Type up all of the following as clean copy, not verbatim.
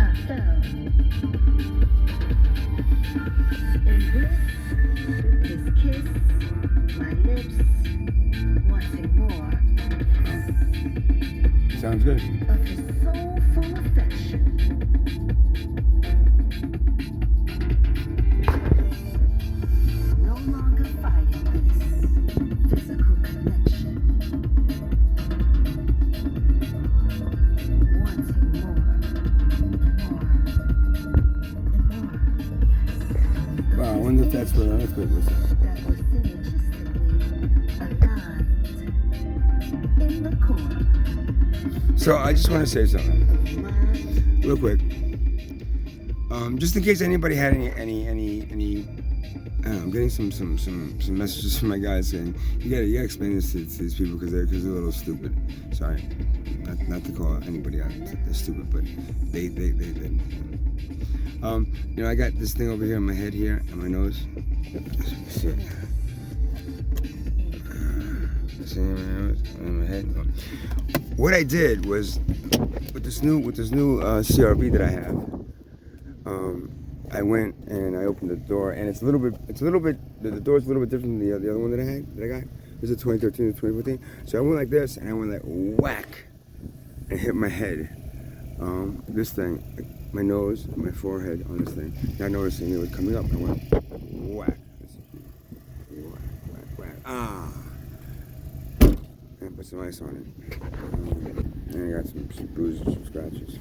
I fell. In bliss, his kiss, my lips, wanting more. Sounds good. Of his soulful affection. No longer fighting this physical connection. Wanting more and more. Wow, I wonder if that's what an earthquake was. That was synergistically aligned in the core. So I just want to say something real quick. Just in case anybody had any I'm getting some messages from my guys saying you gotta explain this to these people because they're a little stupid. Sorry, not to call anybody out they're stupid, but they. I got this thing over here on my head here and my nose. See it? See my nose and my head. What I did was with this new CRV that I have. I went and I opened the door, and it's a little bit. The door's a little bit different than the other one that I got. This is a 2013 to 2014. So I went like this, and I went like whack, and hit my head. This thing, my nose, my forehead on this thing. Not noticing it was coming up. I went whack, whack. Ah, and put some ice on it. And I got some bruises, some scratches.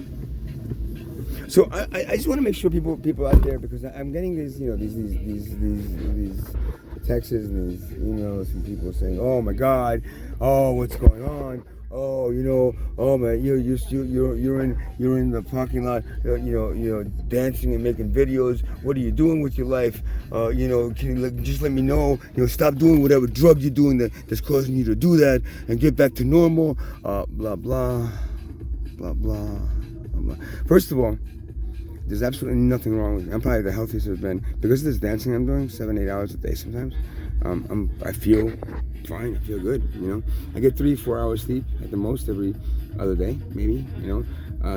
So I just want to make sure people out there, because I'm getting these texts and these emails from people saying, oh my God, oh what's going on, oh oh man, you're in the parking lot, dancing and making videos. What are you doing with your life? Can you just let me know? Stop doing whatever drug you're doing that's causing you to do that and get back to normal. Blah blah blah blah blah. First of all, there's absolutely nothing wrong with me. I'm probably the healthiest I've been because of this dancing I'm doing 7-8 hours a day sometimes. I feel fine. I feel good. I get 3-4 hours sleep at the most every other day, maybe.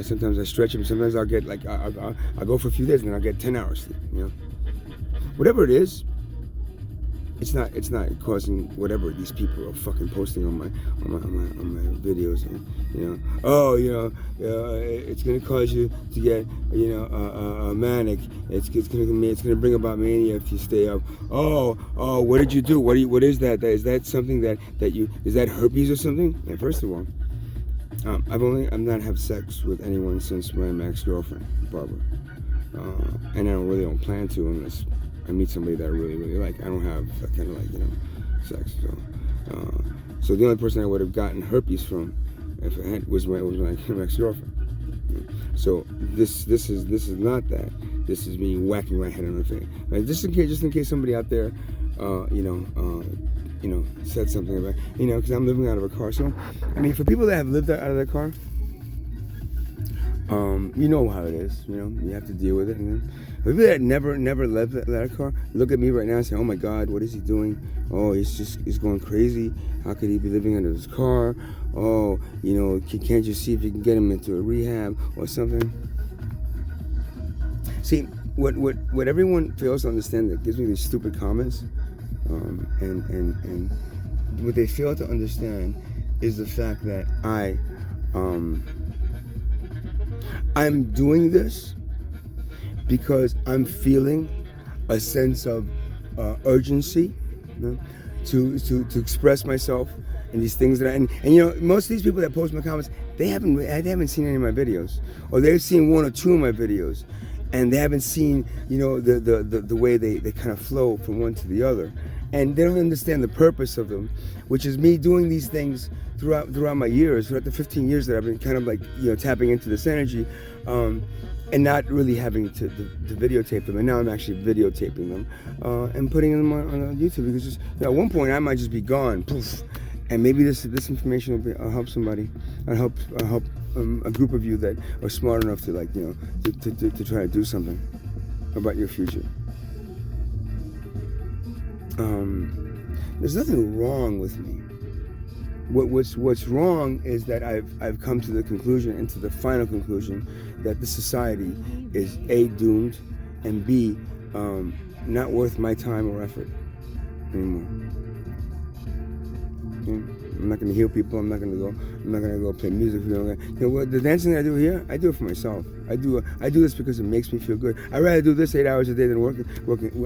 Sometimes I stretch them. Sometimes I'll get I'll go for a few days and then I'll get 10 hours sleep. Whatever it is, it's not causing whatever these people are fucking posting on my videos, and it's gonna cause you to get manic. It's gonna bring about mania if you stay up. Oh, what did you do? What is that? Is that something that you, is that herpes or something? And first of all, I've not had sex with anyone since my ex-girlfriend, Barbara, and I don't plan to unless I meet somebody that I really, really like. I don't have that kind of sex. So the only person I would have gotten herpes from, if I had, was my ex-girlfriend. So this is not that. This is me whacking my head on the thing. Like, just in case somebody out there, said something about, because I'm living out of a car. So, for people that have lived out of their car, you know how it is. You have to deal with it. People that never left that car look at me right now and say, "Oh my God, what is he doing? Oh, he's going crazy. How could he be living under his car? Oh, can't you see if you can get him into a rehab or something?" See, what everyone fails to understand that gives me these stupid comments, and what they fail to understand is the fact that I'm doing this because I'm feeling a sense of urgency to express myself and these things that and most of these people that post my comments, they haven't seen any of my videos, or they've seen 1 or 2 of my videos, and they haven't seen the way they kind of flow from one to the other, and they don't understand the purpose of them, which is me doing these things throughout my years, throughout the 15 years that I've been kind of tapping into this energy, and not really having to videotape them. And now I'm actually videotaping them and putting them on YouTube, because at one point I might just be gone, poof, and maybe this information will help somebody, or help a group of you that are smart enough to to try to do something about your future. There's nothing wrong with me. What's wrong is that I've come to the conclusion, and to the final conclusion, that this society is A, doomed, and B, not worth my time or effort anymore. I'm not going to heal people. I'm not going to go play music. What the dancing that I do here, I do it for myself. I do this because it makes me feel good. I'd rather do this 8 hours a day than working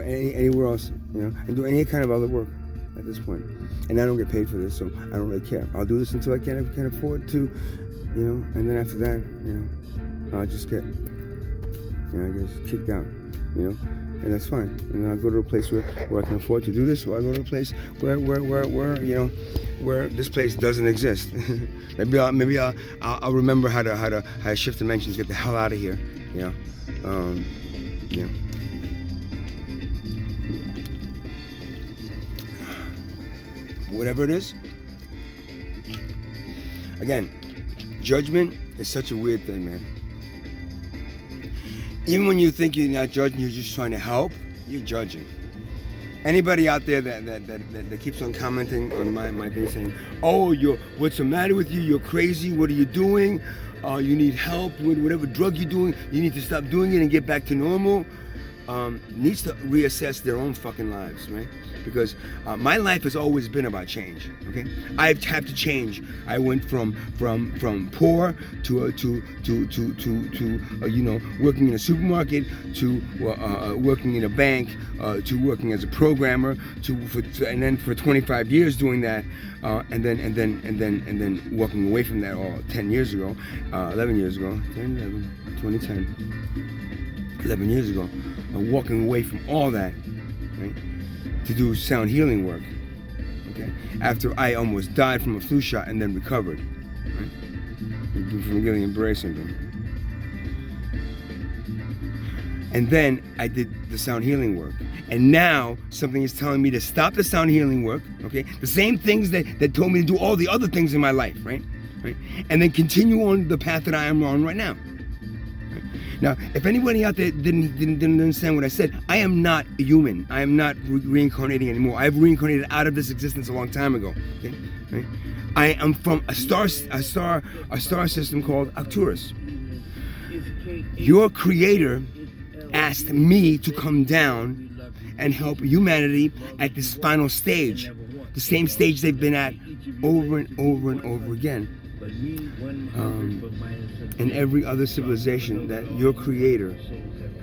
anywhere else, and do any kind of other work at this point. And I don't get paid for this, so I don't really care. I'll do this until I can afford to, and then after that, I'll just get, I guess, kicked out, and that's fine. And I'll go to a place where I can afford to do this, or I go to a place where this place doesn't exist. maybe I'll remember how to shift dimensions, get the hell out of here. Whatever it is. Again, judgment is such a weird thing, man. Even when you think you're not judging, you're just trying to help, you're judging. Anybody out there that keeps on commenting on my thing saying, oh, what's the matter with you? You're crazy. What are you doing? You need help with whatever drug you're doing. You need to stop doing it and get back to normal. Needs to reassess their own fucking lives, right? Because my life has always been about change. Okay, I've had to change. I went from poor to working in a supermarket, to working in a bank, to working as a programmer, and then for 25 years doing that, and then walking away from that 11 years ago, 11 years ago, walking away from all that, right, to do sound healing work, okay, after I almost died from a flu shot and then recovered, right, from Guillain-Barré syndrome. And then I did the sound healing work. And now something is telling me to stop the sound healing work, okay, the same things that told me to do all the other things in my life, right, and then continue on the path that I am on right now. Now, if anybody out there didn't understand what I said, I am not a human. I am not reincarnating anymore. I've reincarnated out of this existence a long time ago. Okay? Right? I am from a star system called Arcturus. Your creator asked me to come down and help humanity at this final stage, the same stage they've been at over and over and over again. And every other civilization that your creator,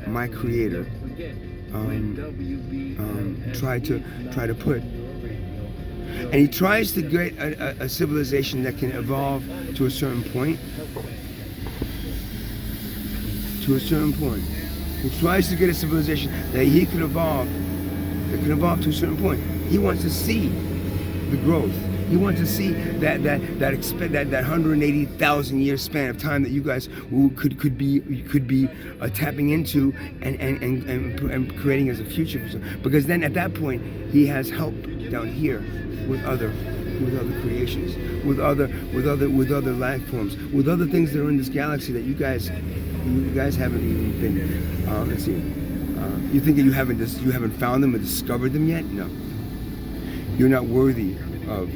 my creator, tried to put. And he tries to get a civilization that can evolve to a certain point. To a certain point. He tries to get a civilization that he could evolve, to a certain point. He wants to see the growth. He wants to see that 180,000 year span of time that you guys could be tapping into and creating as a future. Because then at that point he has help down here with other creations, with other life forms, with other things that are in this galaxy that you guys haven't even been. Let's see. You think that you haven't found them or discovered them yet? No. You're not worthy of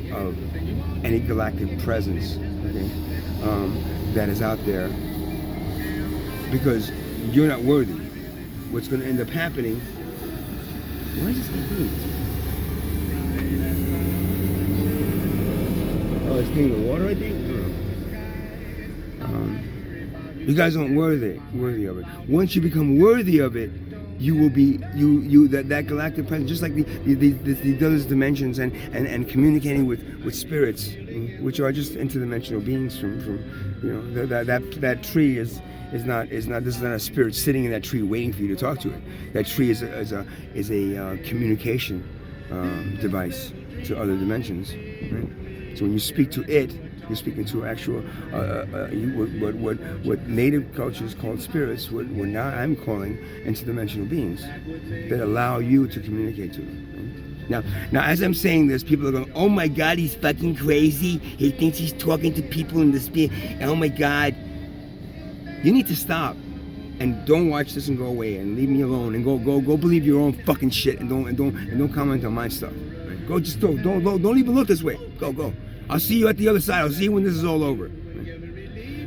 any galactic presence, okay, that is out there, because you're not worthy. What's going to end up happening? Why is this guy doing this? Oh, it's getting the water, I think. You guys aren't worthy of it. Once you become worthy of it, you will be that galactic presence, just like the other dimensions, and communicating with spirits, which are just interdimensional beings from that tree is not this is not a spirit sitting in that tree waiting for you to talk to it. That tree is a communication device to other dimensions, right? So when you speak to it, you're speaking to actual what native cultures called spirits, what now I'm calling interdimensional beings that allow you to communicate to them. Right? Now, as I'm saying this, people are going, "Oh my God, he's fucking crazy. He thinks he's talking to people in the spirit. Oh my God." You need to stop and don't watch this and go away and leave me alone and go believe your own fucking shit and don't comment on my stuff. Right? Go, just don't even look this way. Go. I'll see you at the other side. I'll see you when this is all over.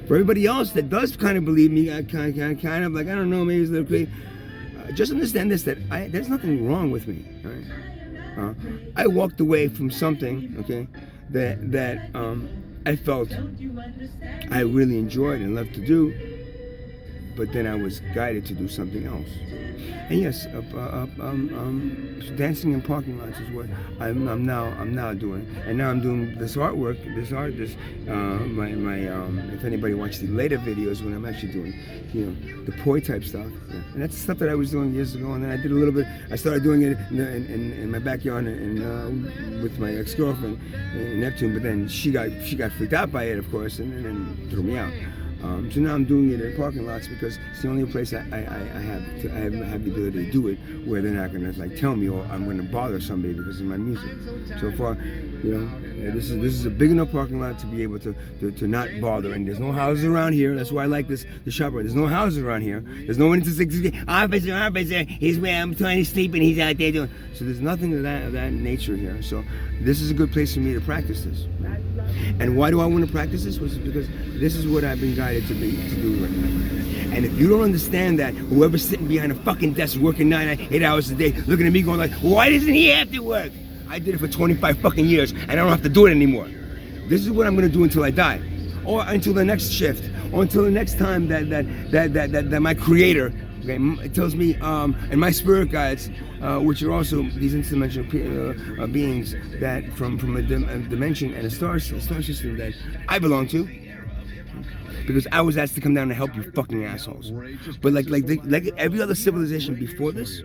For everybody else that does kind of believe me, I kind of like, I don't know, maybe it's a little crazy. Just understand this, that there's nothing wrong with me. Right? I walked away from something, okay, that I felt I really enjoyed and loved to do, but then I was guided to do something else. And yes, dancing in parking lots is what I'm now doing. And now I'm doing this artwork, if anybody watched the later videos when I'm actually doing, the poi type stuff. Yeah. And that's stuff that I was doing years ago. And then I did a little bit. I started doing it in my backyard with my ex-girlfriend in Neptune. But then she got freaked out by it, of course, and then threw me out. So now I'm doing it in parking lots because it's the only place I have the ability to do it where they're not gonna like tell me or I'm gonna bother somebody because of my music. So far, this is a big enough parking lot to be able to not bother. And there's no houses around here. That's why I like the shop. There's no houses around here. There's no one to say, officer, he's where I'm trying to sleep and he's out there doing. So there's nothing of that nature here. So this is a good place for me to practice this. And why do I want to practice this? Because this is what I've been guided to do right now. And if you don't understand that, whoever's sitting behind a fucking desk working 8 hours a day, looking at me going like, why doesn't he have to work? I did it for 25 fucking years, and I don't have to do it anymore. This is what I'm gonna do until I die, or until the next shift, or until the next time that my creator, okay, tells me, and my spirit guides, which are also these interdimensional beings that from a dimension and a star system that I belong to, because I was asked to come down and help you fucking assholes. But like every other civilization before this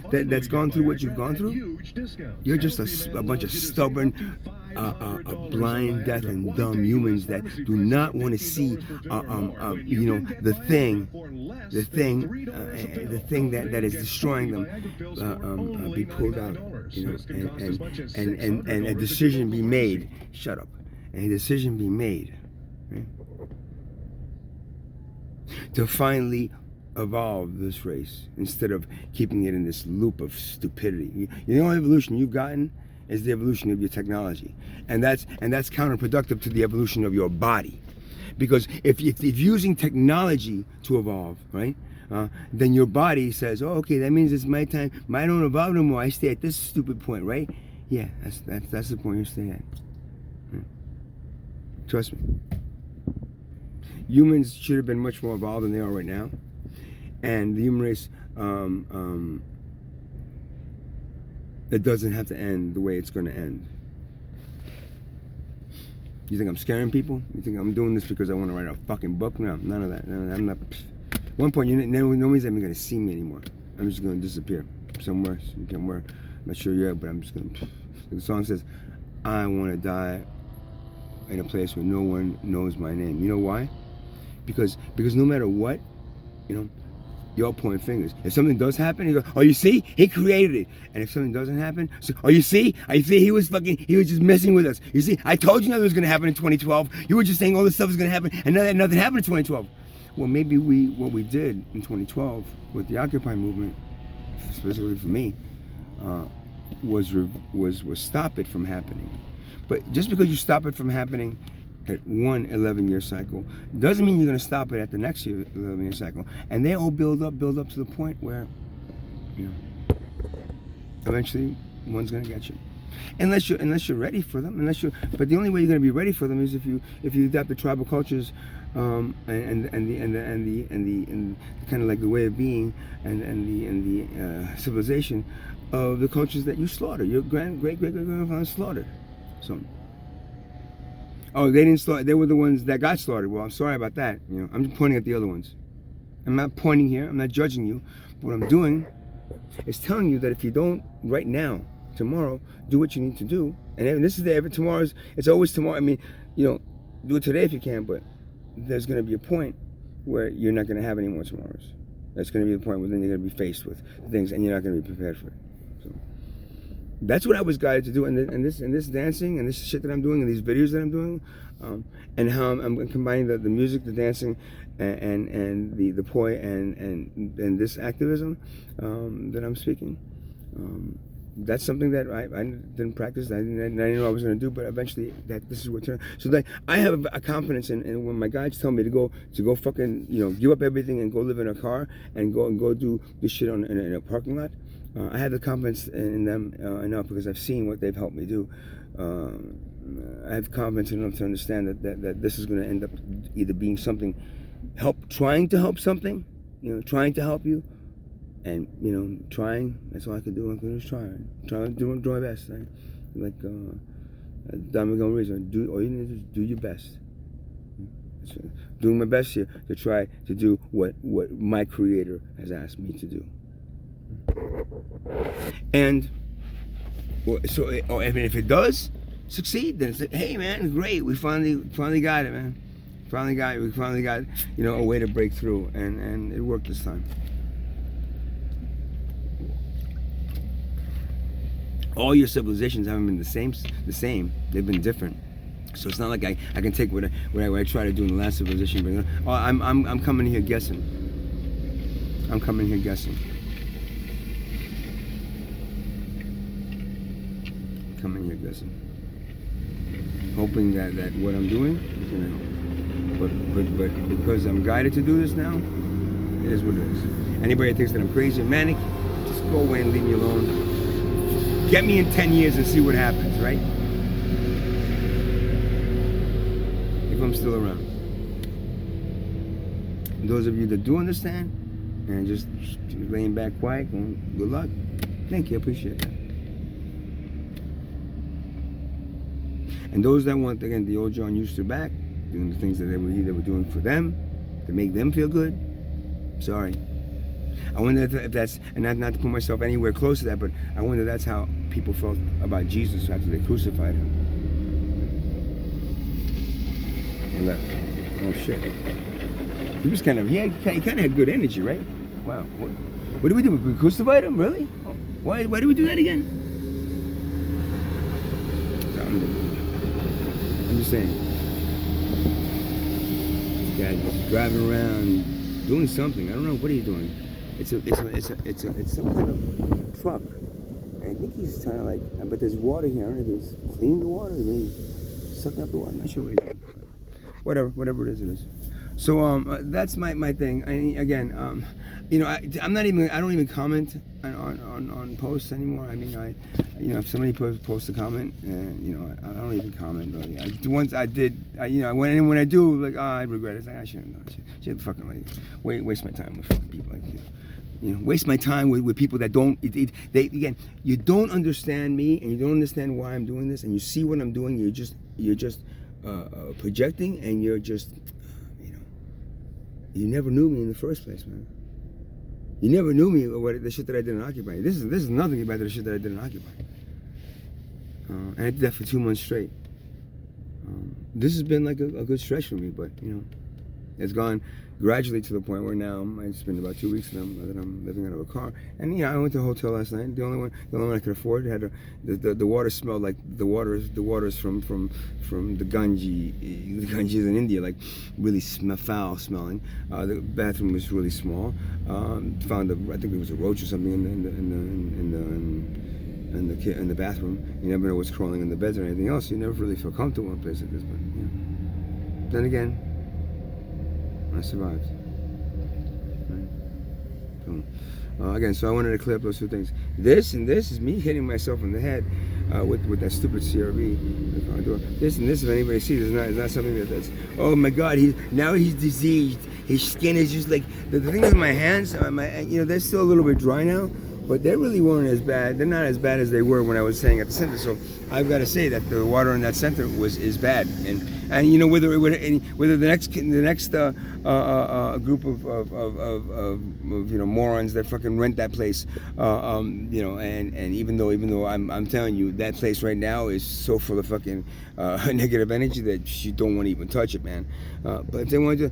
that's gone through what you've gone through, you're just a bunch of stubborn, blind, deaf, and dumb humans that do not want to see, the thing that is destroying them be pulled out, and a decision be made. Shut up. And a decision be made. Right? To finally evolve this race instead of keeping it in this loop of stupidity. The only evolution you've gotten is the evolution of your technology, and that's counterproductive to the evolution of your body, because if using technology to evolve, right, then your body says, oh, okay, that means it's my time. I don't evolve no more. I stay at this stupid point, right? Yeah, that's the point you stay at. Trust me. Humans should have been much more evolved than they are right now, and the human race, it doesn't have to end the way it's going to end. You think I'm scaring people? You think I'm doing this because I want to write a fucking book? No, none of that. I'm not. At one point, nobody's even going to see me anymore. I'm just going to disappear somewhere. I'm not sure yet, but I'm just going to. The song says, "I want to die in a place where no one knows my name." You know why? Because no matter what, you all point fingers. If something does happen, you go, oh, you see? He created it. And if something doesn't happen, so, oh, you see? He was just messing with us. You see? I told you nothing was going to happen in 2012. You were just saying all this stuff was going to happen, and nothing happened in 2012. Well, maybe what we did in 2012 with the Occupy movement, specifically for me, was stop it from happening. But just because you stop it from happening at one 11-year cycle doesn't mean you're going to stop it at the next 11-year cycle. And they all build up to the point where, eventually one's going to get you. Unless you're ready for them. But the only way you're going to be ready for them is if you adapt the tribal cultures, and the kind of like the way of being and the civilization of the cultures that you slaughter. Your great-great-grandfather slaughtered. So. Oh, they didn't slaughter. They were the ones that got slaughtered. Well, I'm sorry about that. I'm just pointing at the other ones. I'm not pointing here. I'm not judging you. What I'm doing is telling you that if you don't right now, tomorrow, do what you need to do. And this is tomorrow's. It's always tomorrow. I mean, do it today if you can. But there's going to be a point where you're not going to have any more tomorrows. That's going to be the point where then you're going to be faced with things, and you're not going to be prepared for it. So. That's what I was guided to do, and this dancing and this shit that I'm doing and these videos that I'm doing, and how I'm combining the music, the dancing, and the poi and this activism that I'm speaking. that's something that I didn't practice. I didn't know I was going to do, but eventually that this is what turned. So that I have a confidence in when my guys tell me to go fucking give up everything and go live in a car and go do this shit in a parking lot. I have the confidence in them enough because I've seen what they've helped me do. I have confidence enough to understand that this is going to end up either being something, trying to help something, trying to help you. And trying. That's all I can do. I'm gonna just try to do my best. Right? Like Dominic reason. All you need to do your best. Doing my best here to try to do what my Creator has asked me to do. And so, if it does succeed, then it's like, hey man, great. We finally got it, man. We finally got a way to break through, and it worked this time. All your civilizations haven't been the same. They've been different. So it's not like I can take what I try to do in the last civilization. But I'm coming here guessing. Hoping that what I'm doing is gonna help. But because I'm guided to do this now, it is what it is. Anybody that thinks that I'm crazy or manic, just go away and leave me alone. Get me in 10 years and see what happens, right? If I'm still around. And those of you that do understand and just laying back quiet, going, good luck. Thank you, I appreciate that. And those that want, again, the old John Euster back, doing the things that they were doing for them, to make them feel good, sorry. I wonder if that's, and not to put myself anywhere close to that, but I wonder if that's how people felt about Jesus after they crucified him. And left. Oh shit. He was kind of had good energy, right? Wow. What did we do? We crucified him? Really? Oh, why did we do that again? I'm just saying. This guy driving around doing something. I don't know. What are you doing? It's some kind of truck. I think he's trying to but there's water here. I don't know if he's cleaning the water or maybe sucking up the water. I'm not sure what he's doing. Whatever it is. So that's my thing. Again, I don't even comment on posts anymore. I mean, if somebody posts a comment, I don't even comment really. Once I did, when I do, I regret it. I shouldn't fucking waste my time with fucking people like you. Waste my time with people that don't. You don't understand me, and you don't understand why I'm doing this, and you see what I'm doing. You're just projecting, and you're just, you never knew me in the first place, man. You never knew me or the shit that I did in Occupy. This is nothing about the shit that I did in Occupy. And I did that for 2 months straight. This has been like a good stretch for me, but it's gone gradually to the point where now it's been about 2 weeks now that I'm living out of a car. And I went to a hotel last night. The only one I could afford. Had the water smelled like the waters from the Ganges. The Ganges in India, like really foul smelling. The bathroom was really small. Found I think there was a roach or something in the bathroom. You never know what's crawling in the beds or anything else. You never really feel comfortable in a place like this. But then again, I survived. Right? So I wanted to clear up those two things. This is me hitting myself in the head with that stupid CRV. This, if anybody sees, is not something that's. Oh my God! He's diseased. His skin is just like the thing is my hands. They're still a little bit dry now, but they really weren't as bad. They're not as bad as they were when I was staying at the center. So I've got to say that the water in that center is bad, and whether the next group of morons that fucking rent that place, and even though I'm telling you that place right now is so full of fucking negative energy that you don't want to even touch it, man. But if they want to,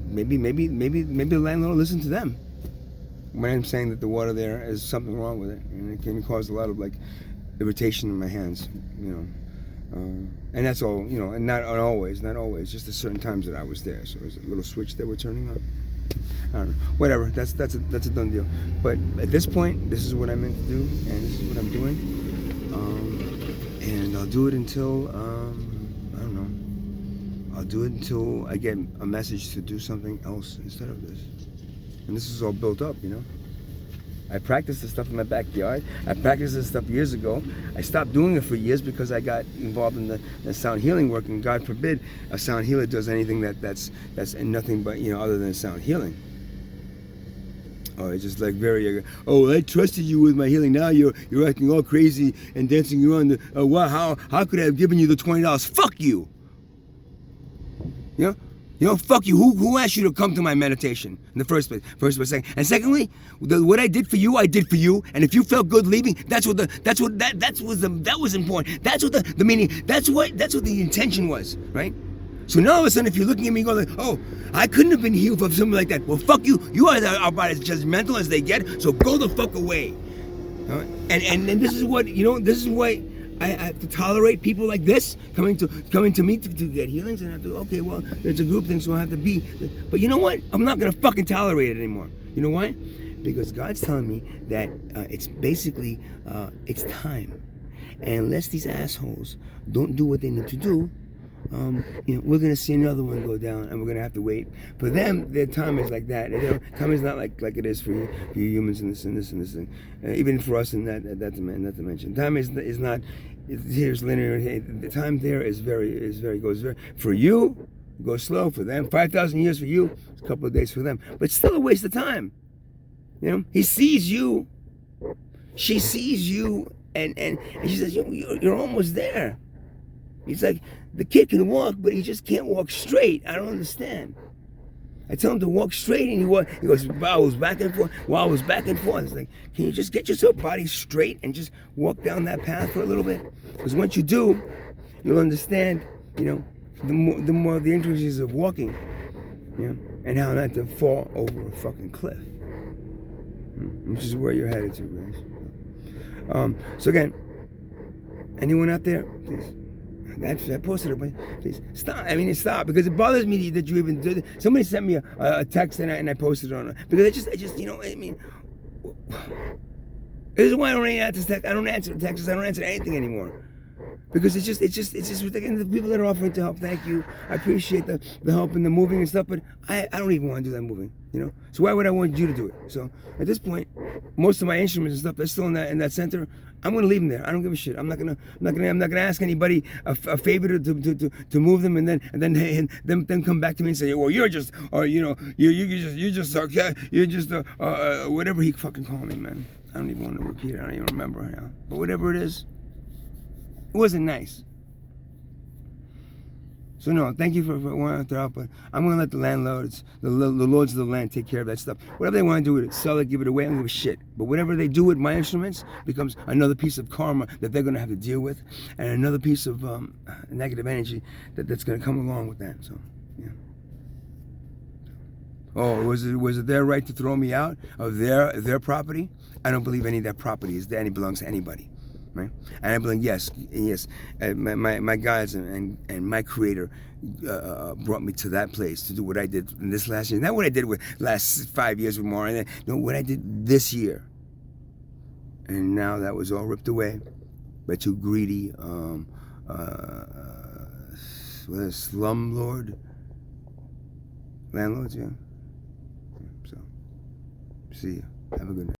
maybe the landlord will listen to them. When I'm saying that the water there is something wrong with it, and it can cause a lot of irritation in my hands, and that's all, and not always, just at certain times that I was there. So there's a little switch that we're turning on. I don't know. Whatever. That's a done deal. But at this point, this is what I meant to do, and this is what I'm doing. And I'll do it until I don't know. I'll do it until I get a message to do something else instead of this. And this is all built up, you know. I practiced this stuff in my backyard. I practiced this stuff years ago. I stopped doing it for years because I got involved in the sound healing work, and God forbid a sound healer does anything that's nothing but, you know, other than sound healing. Or it's just like very, oh, I trusted you with my healing. Now you're acting all crazy and dancing around. Wow, how could I have given you the $20? Fuck you. You know, fuck you. Who asked you to come to my meditation in the first place? Second. And secondly, what I did for you, I did for you. And if you felt good leaving, that was important. That's what the meaning. That's what the intention was, right? So now all of a sudden, if you're looking at me going like, oh, I couldn't have been healed from something like that. Well, fuck you. You are about as judgmental as they get. So go the fuck away. And this is what, you know, this is why I have to tolerate people like this coming to me to get healings, and I have to, okay, well, there's a group thing, so I have to be. But you know what? I'm not gonna fucking tolerate it anymore. You know why? Because God's telling me that it's basically it's time, and unless these assholes don't do what they need to do, you know, we're gonna see another one go down, and we're gonna have to wait. For them, their time is like that. Time is not like it is for you humans in this thing. Even for us in that dimension, time is not. Here's linear. The time there is very goes very. For you, it goes slow. For them, 5,000 years for you, it's a couple of days for them. But it's still a waste of time. You know, he sees you. She sees you, and she says, you're almost there. He's like, the kid can walk, but he just can't walk straight. I don't understand. I tell him to walk straight, and he goes, wobbles back and forth, wobbles back and forth. It's like, can you just get yourself body straight and just walk down that path for a little bit? Because once you do, you'll understand, you know, the more the intricacies of walking, you know, and how not to fall over a fucking cliff, which is where you're headed to, guys. So again, anyone out there, please. I posted it, but please stop. I mean, stop, because it bothers me that you even did it. Somebody sent me a text and I posted it on it, because I just, you know, I mean, this is why I don't answer text. I don't answer texts. I don't answer anything anymore, because it's just ridiculous. The people that are offering to help, thank you. I appreciate the help and the moving and stuff, but I don't even want to do that moving, you know. So why would I want you to do it? So at this point, most of my instruments and stuff, they're still in that center. I'm gonna leave them there. I don't give a shit. I'm not gonna ask anybody a favor to move them, and then come back to me and say, well, you're just, or you know, you're just whatever he fucking called me, man. I don't even want to repeat it. I don't even remember now. But whatever it is, it wasn't nice. So no, thank you for wanting to help, but I'm gonna let the landlords, the lords of the land, take care of that stuff. Whatever they want to do with it, sell it, give it away, I don't give a shit. But whatever they do with my instruments becomes another piece of karma that they're gonna have to deal with, and another piece of negative energy that's gonna come along with that. So yeah. Oh, was it their right to throw me out of their property? I don't believe any of that property is there, and it belongs to anybody. Right? And I believe, yes, my guides and my creator brought me to that place to do what I did in this last year. Not what I did with last 5 years with Maureen. No, what I did this year. And now that was all ripped away by two greedy slumlord landlords. Yeah. So, see ya. Have a good night.